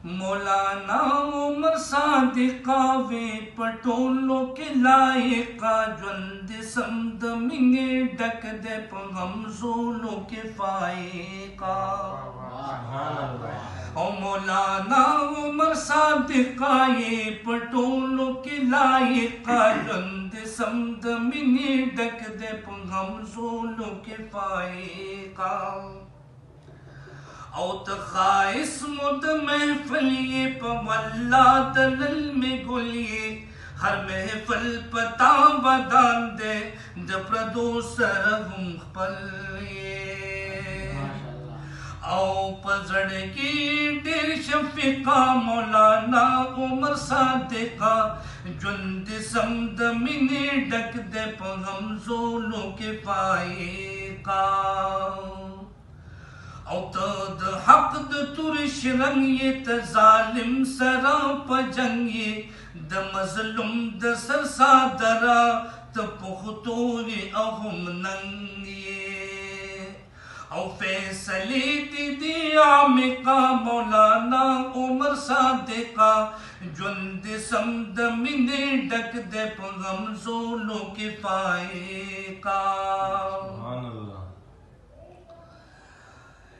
मौलाना उमर सादिका वे पटोलों के लायका ज्वंद समद मिंगे डक दे गमजोलों के फायका। ओ मौलाना उमर सादिका ये पटोलों के लायका ज्वंद समद मिंगे डक दे गमजोलों के फायका। औत खाइस मुद महफिल ये पवल्ला दलल में गुलिए हर महफिल पता बदान दे जप्रदो सरहुम पल औ पजड़ की डेर शफिका मौलाना उमर सादिका जुंद समद मिने डक दे पगम जोलों के फायका। औतद हक द तुरश रंग ये त जालिम सरा पजंग ये द मजलुम द सरसा दरा त पुख्तोर अहुम नंग ये औ फैसले दी आमिका मौलाना उमर सादिका जुंद समद मिने डक दे पगम जोलों के फायका।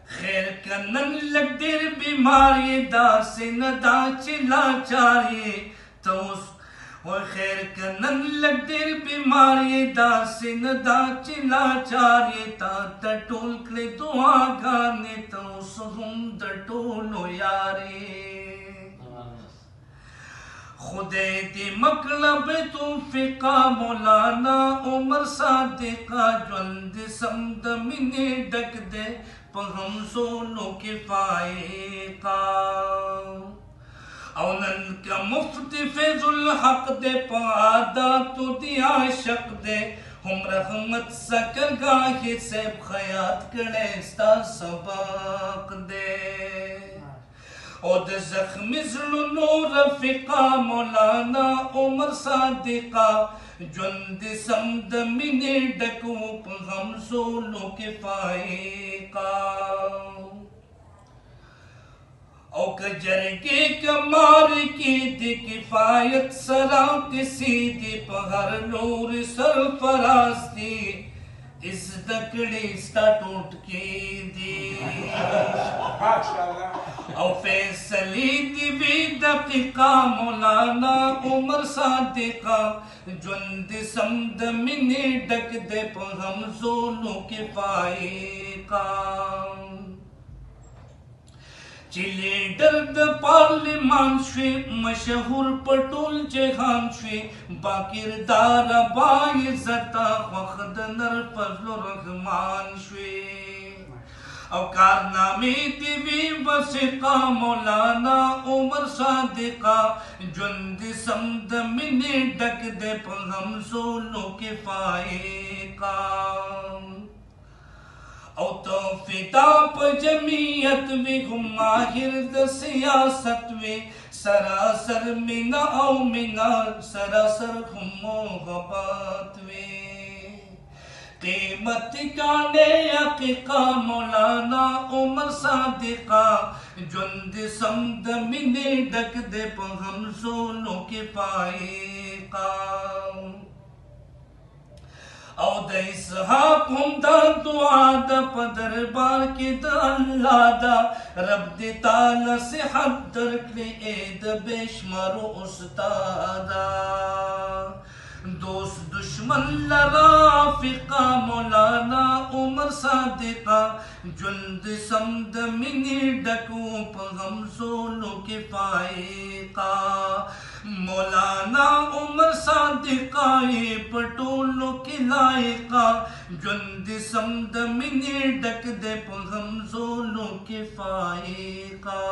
खैर कनन लगदिर बीमारी दासे नदा चिला चारिए तो और खैर कनन लगदिर बीमारी दासे नदा चिला चारिए ता टोल के दुआ गाने तो सुहुम टोलो यारे खुदे दी मकलब तौफीका मौलाना उमर सादिका ज्वंद समद मिने डक दे पगम जोलों के फायका। औनन का मुफ्त फैजुल हक दे पादा तो दिया शक दे हम रहमत सकल गाहे से खयात कड़े sta सबक दे ओद जख्मी ज़ुल्नो रफ़िका मौलाना उमर सादिका जुंद समद मिने डको पगम जोलों के फायका। औ कजरगे कमार की दी किफायत सरा किसी दी पहर नूर सरफरास्ती इस दकड़ी sta टूट की दी औ फैसली दी भी दकीका मौलाना उमर सादिका जुंद समद मिने डक दे पगम जोलों के फायका। चिले दर्द पार्लिमान शे मशहूर पटोल जहान शे बाकिरदार बाय जता वखद नर फजल रहमान शे औ कारनामे दिवी वसिका मौलाना उमर सादिका जुंद समद मिने डक दे पगम जोलों के फायका। औ तो फिदा प जमीयत वे गुमाहिर द सियासत वे सरासर मिना औ मिना सरासर हुमो गबात वे कीमत काने हकीका मौलाना उमर सादिका जुंद समद मिने डक दे पगम जोलों के फायका। औ दैस हाकुम दा दुआ दा पदरबार के दा अल्लाह दा रब दे ताला से हद दरकले एद बेशमारो उस्तादा दोस्त दुश्मन लराफिका मौलाना उमर सादिका जुंद समद मिने डको पगम जोलों के फायका। मौलाना उमर सादिका ये पटोलों के लायका जुंद समद मिने डक दे पगम जोलों के फायका।